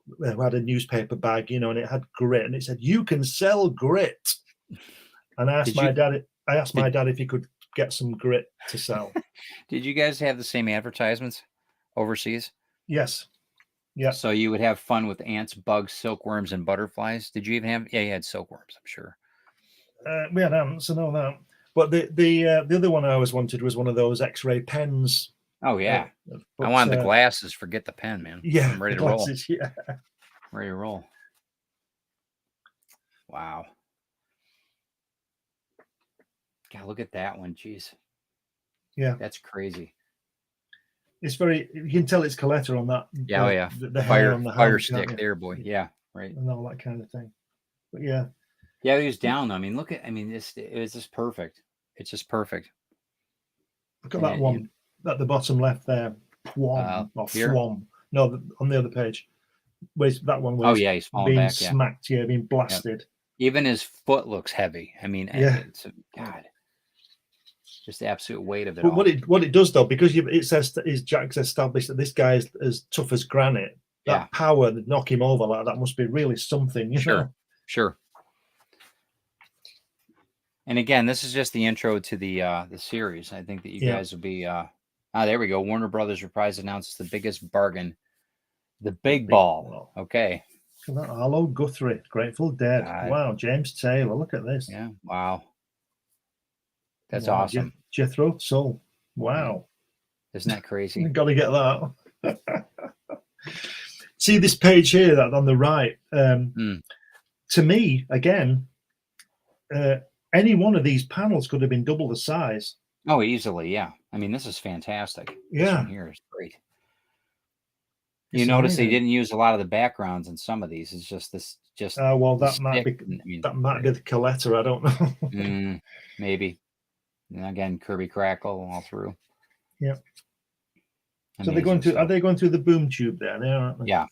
who had a newspaper bag, you know, and it had grit, and it said, "You can sell grit." And I asked my dad if he could get some grit to sell. Did you guys have the same advertisements overseas? Yes. Yeah. So you would have fun with ants, bugs, silkworms, and butterflies. Did you even have? Yeah, you had silkworms, I'm sure. We had ants and all that. But the other one I always wanted was one of those X-ray pens. Oh yeah, I wanted the glasses. Forget the pen, man. Yeah, I'm ready to glasses, roll. Yeah, ready to roll. Wow. God, look at that one. Jeez. Yeah, that's crazy. It's very. You can tell it's Coletta on that. Yeah, yeah. The hair on the fire stick there, boy. Yeah, right. And all that kind of thing. But yeah. Yeah, he was down. I mean, look at. I mean, it was just perfect. It's just perfect. Look at that one at the bottom left there. Swam or swam. No, on the other page. That one was. Oh yeah, he's falling being back. Smacked. Yeah, being blasted. Yep. Even his foot looks heavy. I mean, it's God. Just the absolute weight of it. But what it does though, because it says Jack's established that this guy is as tough as granite. That power that knock him over like that must be really something. You know? Sure. And again, this is just the intro to the series. I think that you guys will be. There we go. Warner Brothers Reprise announces the biggest bargain, the big ball. Okay. Look at that. Arlo Guthrie, Grateful Dead. God. Wow, James Taylor. Look at this. Yeah. Wow. That's awesome. Jethro Tull. Wow. Isn't that crazy? You've got to get that. See this page here that on the right. To me, again, any one of these panels could have been double the size. Oh, easily, yeah. I mean, this is fantastic. Yeah. This one here is great. You notice they didn't use a lot of the backgrounds in some of these. It's just this. Well, that might be the Coletta. I don't know. Maybe. And again, Kirby crackle all through. Yeah. So they're going to. Are they going through the boom tube there? They are, aren't they? Yeah.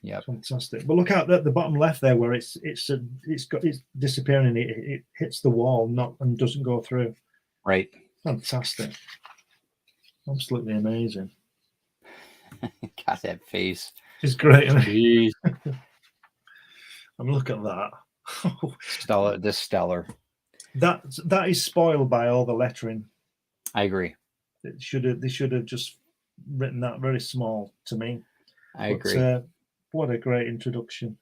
Yep. Fantastic. But look out at the bottom left there, where it's disappearing. And it hits the wall, and doesn't go through. Right. Fantastic. Absolutely amazing. Got that face. It's great. Jeez. Look at that. Stellar. That is spoiled by all the lettering. I agree. They should have just written that very small to me. I agree. What a great introduction.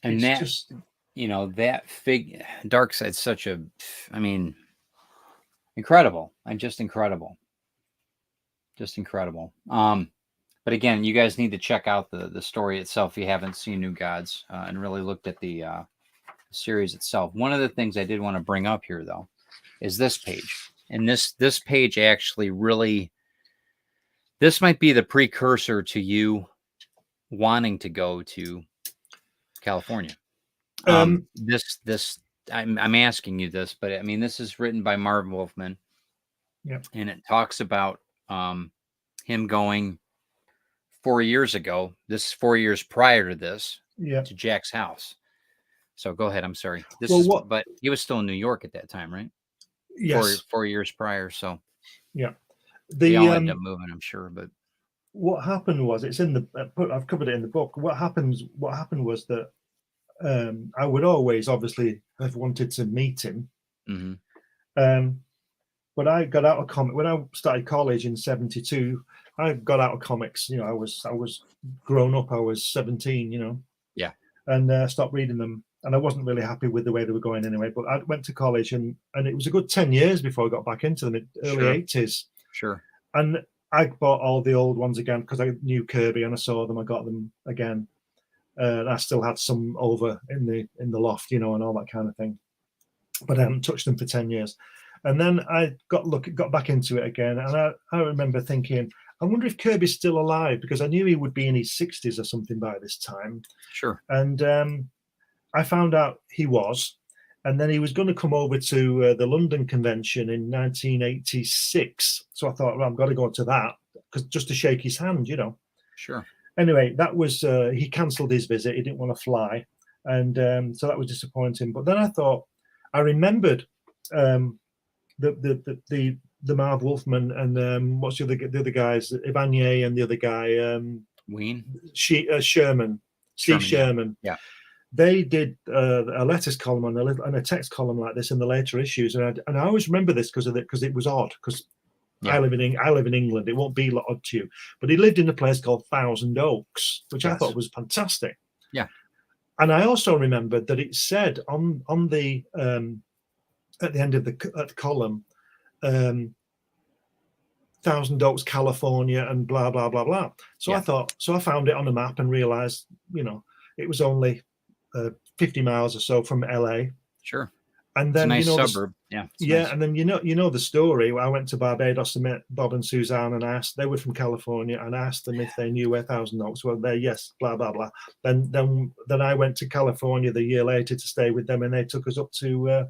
And that, just, that Darkseid's such a, incredible. Just incredible. But again, you guys need to check out the story itself if you haven't seen New Gods and really looked at the series itself. One of the things I did want to bring up here, though, is this page. And this page actually really, this might be the precursor to you wanting to go to California. I'm asking you this, but I mean, this is written by Marv Wolfman. Yep. And it talks about him going 4 years ago. This is 4 years prior to this, to Jack's house. So go ahead. I'm sorry. But he was still in New York at that time, right? Yes. 4 years prior. So yeah, they all ended up moving, I'm sure. But what happened was, it's in the. I've covered it in the book. What happened was that I would always obviously have wanted to meet him. Mm-hmm. But I got out of comic when I started college in '72. I got out of comics. I was grown up. I was 17. Yeah. And stopped reading them. and I wasn't really happy with the way they were going anyway. But I went to college, and it was a good 10 years before I got back into them, early Sure. 80s. Sure. And I bought all the old ones again because I knew Kirby and I saw them. I got them again. And I still had some over in the loft, and all that kind of thing. But I haven't touched them for 10 years. And then I got back into it again. And I remember thinking, I wonder if Kirby's still alive, because I knew he would be in his 60s or something by this time. Sure. And I found out he was. And then he was going to come over to the London convention in 1986. So I thought, well, I've got to go to that, because just to shake his hand, Sure. Anyway, that was he cancelled his visit. He didn't want to fly, and so that was disappointing. But then I remembered the Marv Wolfman and what's the other guys, Evanier, and the other guy, Ween, Sherman, Steve Sherman. Yeah. They did a letters column and a text column like this in the later issues, and I always remember this because it was odd, because I live in England. It won't be odd to you, but he lived in a place called Thousand Oaks, which I thought was fantastic. Yeah, and I also remembered that it said on the at the end of the column, Thousand Oaks, California, and blah blah blah blah. So I found it on a map and realized, it was only 50 miles or so from LA. Sure. And then it's a nice suburb. Yeah. Nice. And then the story. I went to Barbados and met Bob and Suzanne, and they were from California, and asked them if they knew where Thousand Oaks were. They yes, blah blah blah. Then I went to California the year later to stay with them, and they took us up to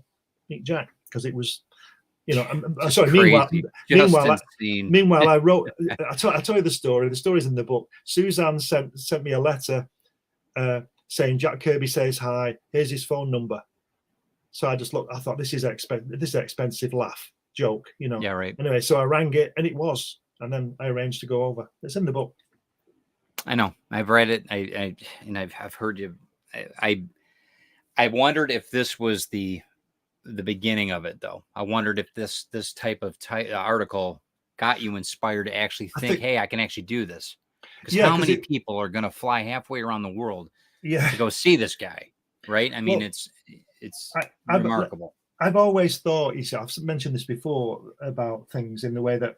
meet Jack, because it was, sorry. Meanwhile, I wrote. I tell you the story. The story's in the book. Suzanne sent me a letter saying Jack Kirby says hi. Here's his phone number. So I just looked. I thought, this is an expensive laugh joke, Yeah, right. Anyway, so I rang it, and it was, and then I arranged to go over. It's in the book. I know. I've read it. I've heard you. I wondered if this was the beginning of it, though. I wondered if this type of article got you inspired to actually think, hey, I can actually do this. Because how many people are going to fly halfway around the world to go see this guy, right? I mean, it's remarkable. I've always thought, I've mentioned this before about things in the way that,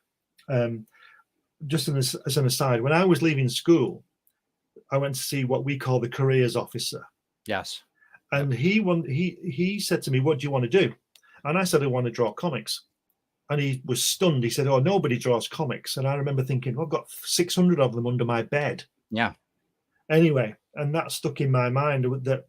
just as an aside, when I was leaving school, I went to see what we call the careers officer. Yes. And he said to me, what do you want to do? And I said, I want to draw comics. And he was stunned. He said, oh, nobody draws comics. And I remember thinking, well, I've got 600 of them under my bed. Yeah. Anyway, and that stuck in my mind, that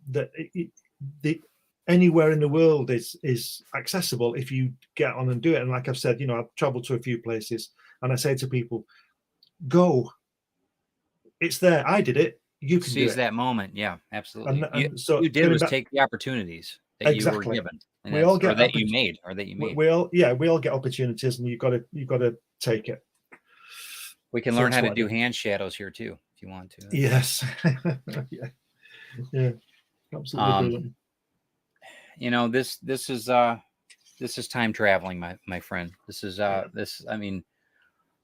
anywhere in the world is accessible if you get on and do it. And like I've said, I've traveled to a few places, and I say to people, go. It's there. I did it. You can seize do it. that moment. Yeah, absolutely. And so you did was take the opportunities that you were given. And we all get that you made. We all get opportunities, and you've got to take it. We can learn how to do hand shadows here too, if you want to. Yes. yeah. Absolutely brilliant. This is time traveling, my friend. This is this. I mean,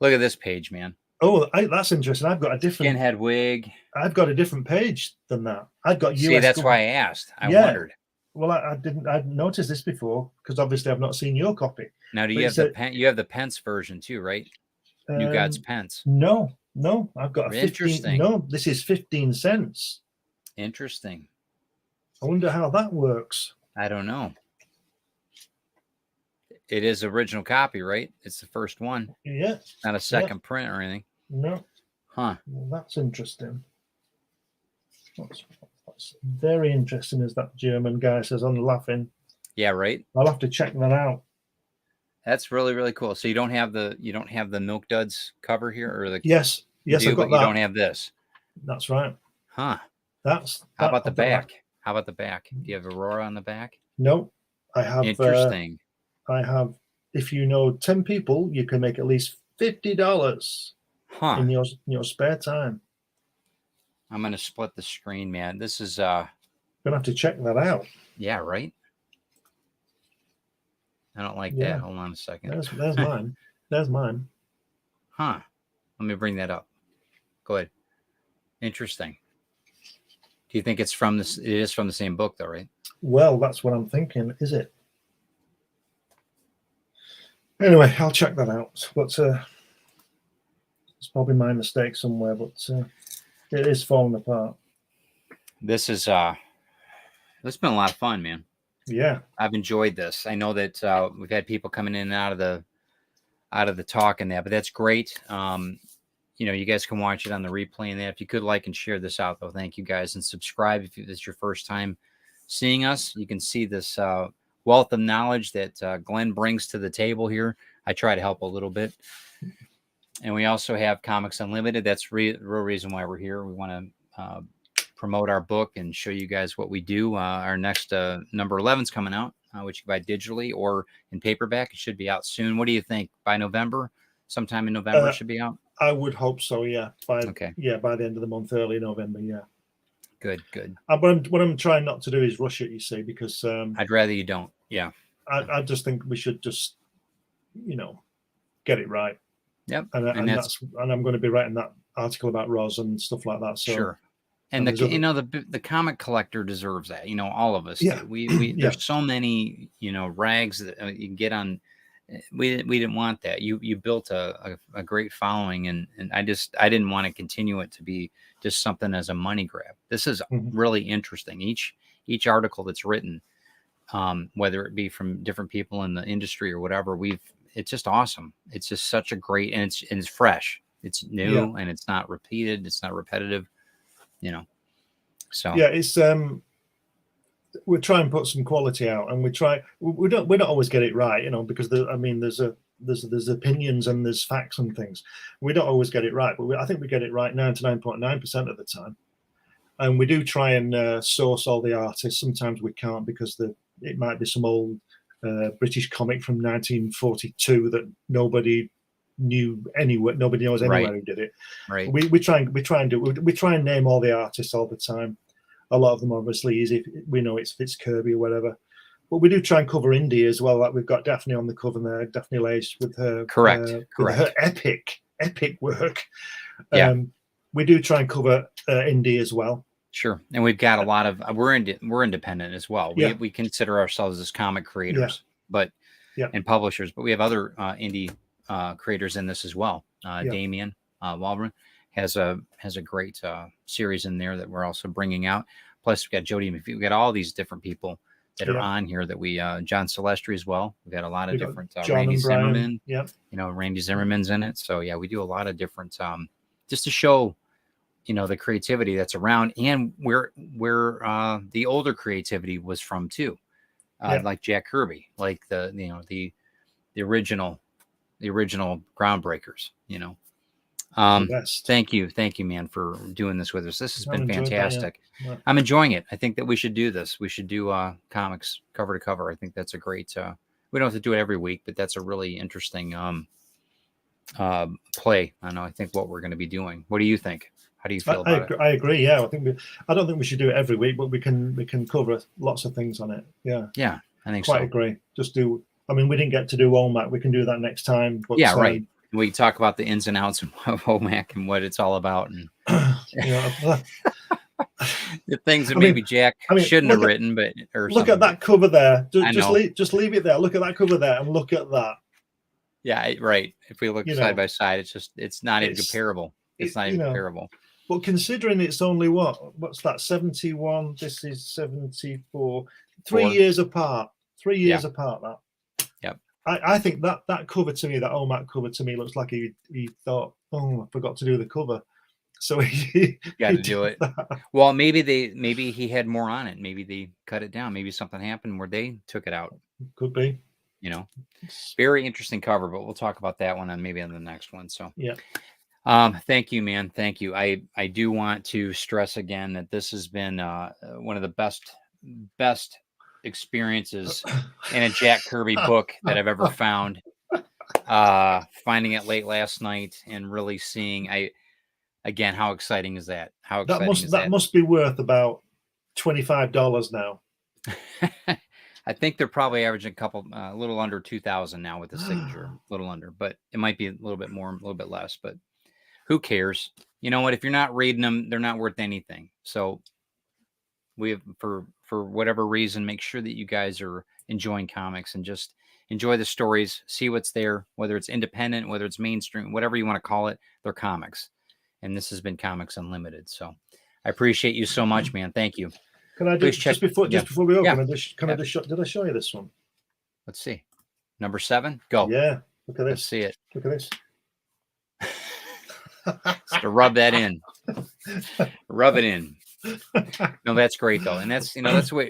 look at this page, man. Oh, that's interesting. I've got a different skinhead wig. I've got a different page than that. I've got US. See, that's why I asked. I wondered. Well, I didn't. I'd noticed this before, because obviously I've not seen your copy. Now, do you have you have the Pence version too, right? New Gods Pence. No, I've got a 15. Interesting. No, this is 15 cents. Interesting. I wonder how that works. I don't know. It is original copy, right? It's the first one. Yeah. Not a second print or anything. No. Huh. Well, that's interesting. That's very interesting, as that German guy says. I'm laughing. Yeah, right. I'll have to check that out. That's really, really cool. So you don't have the Milk Duds cover here, or the yes, I've got that. You don't have this. That's right. Huh. How about the back? How about the back? Do you have Aurora on the back? No, I have. Interesting. I have. If you know 10 people, you can make at least $50 in your spare time. I'm gonna split the screen, man. This is gonna have to check that out. Yeah, right. I don't like that. Hold on a second. There's mine. There's mine. Huh. Let me bring that up. Go ahead. Interesting. Do you think it's from this? It is from the same book, though, right? Well, that's what I'm thinking. Is it? Anyway, I'll check that out. But it's probably my mistake somewhere. But it is falling apart. This is it's been a lot of fun, man. Yeah, I've enjoyed this. I know that we've had people coming in and out of the talk and that, but that's great. You guys can watch it on the replay and that. If you could like and share this out, though, thank you guys, and subscribe if this is your first time seeing us. You can see this wealth of knowledge that Glenn brings to the table here. I try to help a little bit. And we also have Comics Unlimited. That's real reason why we're here. We want to promote our book and show you guys what we do. Our next number 11 is coming out, which you can buy digitally or in paperback. It should be out soon. What do you think? By November? Sometime in November it should be out? I would hope so, yeah. By the end of the month, early November, yeah. Good. What I'm trying not to do is rush it, you see, because I'd rather you don't. Yeah. I just think we should just, get it right. Yep. And I'm going to be writing that article about Roz and stuff like that. So sure. And the comic collector deserves that. All of us. Yeah. We there's so many rags that you can get on. We didn't want that. You built a great following, and I didn't want to continue it to be just something as a money grab. This is really interesting. Each article that's written, whether it be from different people in the industry or whatever, it's just awesome. It's just such a great, and it's fresh. It's new, and it's not repeated. It's not repetitive. So yeah, it's we try and put some quality out, and we don't always get it right, because there's opinions and there's facts and things. We don't always get it right, but I think we get it right 99.9% of the time. And we do try and source all the artists. Sometimes we can't because it might be some old British comic from 1942 that nobody knew anywhere. Nobody knows anywhere who did it. Right. We try and name all the artists all the time. A lot of them obviously easy. We know it's Kirby or whatever, but we do try and cover indie as well. Like we've got Daphne on the cover there, Daphne Lace with her with her epic work. We do try and cover indie as well. Sure, and we've got a lot of we're independent as well. We consider ourselves as comic creators, and publishers, but we have other indie creators in this as well. Damian Walburn has a great series in there that we're also bringing out. Plus, we've got Jody McPhee. We've got all these different people that are on here that we John Celestri as well. We've got a lot of different Randy Zimmerman. Randy Zimmerman's in it. So we do a lot of different just to show the creativity that's around and where the older creativity was from too. Like Jack Kirby, like the original groundbreakers, Thank you, man, for doing this with us. This has been fantastic. I'm enjoying it. I think that we should do this. We should do comics cover to cover. I think that's a great. We don't have to do it every week, but that's a really interesting play. I think what we're going to be doing. What do you think? How do you feel about it? I agree. Yeah, I don't think we should do it every week, but we can cover lots of things on it. Yeah. Yeah, I think quite agree. Just do. I mean, we didn't get to do OMAC. We can do that next time. But, right. We talk about the ins and outs of OMAC and what it's all about, and the things that maybe Jack shouldn't have written, but look at that cover there. Just leave it there. Look at that cover there, and look at that. Yeah, right. If we look side by side, it's not even comparable. It's not even comparable. But considering it's only what's that? 71. This is 74. 3 years apart. 3 years apart. That. I think that cover to me, that OMAC cover to me, looks like he thought, I forgot to do the cover, so he got to do it. Well, maybe he had more on it. Maybe they cut it down. Maybe something happened where they took it out. Could be. Very interesting cover, but we'll talk about that one maybe on the next one. So thank you, man. Thank you. I do want to stress again that this has been one of the best experiences in a Jack Kirby book that I've ever found. Finding it late last night and really seeing how exciting is that? How exciting is that? That must be worth about $25 now. I think they're probably averaging a little under 2,000 now with the signature, a little under, but it might be a little bit more, a little bit less, but who cares? You know what? If you're not reading them, they're not worth anything. So we have, for for whatever reason, make sure that you guys are enjoying comics and just enjoy the stories, see what's there, whether it's independent, whether it's mainstream, whatever you want to call it, they're comics. And this has been Comics Unlimited. So I appreciate you so much, man. Thank you. Can I just before we go? Can I just did I show you this one? Let's see. Number 7. Go. Yeah. Look at this. Let's see it. Look at this. Just to rub that in. Rub it in. No, that's great though, and that's that's what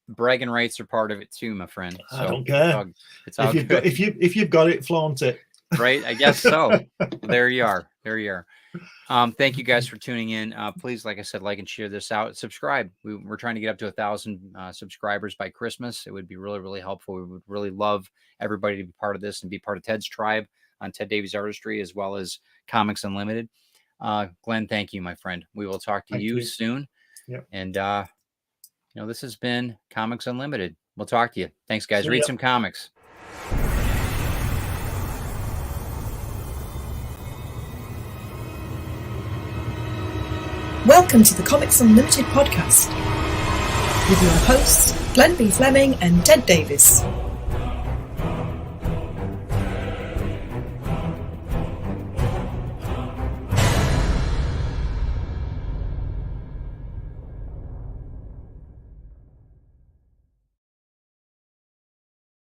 bragging rights are part of it too, my friend. So I don't care. It's all good. If you've got it, flaunt it. Right? I guess so. There you are. There you are. Thank you guys for tuning in. Please, like I said, like and share this out. Subscribe. We're trying to get up to 1,000 subscribers by Christmas. It would be really, really helpful. We would really love everybody to be part of this and be part of Ted's tribe on Ted Davies Artistry, as well as Comics Unlimited. Glenn, thank you, my friend. We will talk to you soon. Yep. And this has been Comics Unlimited. We'll talk to you. Thanks, guys. Read some comics. Welcome to the Comics Unlimited podcast with your hosts, Glenn B. Fleming and Ted Davies.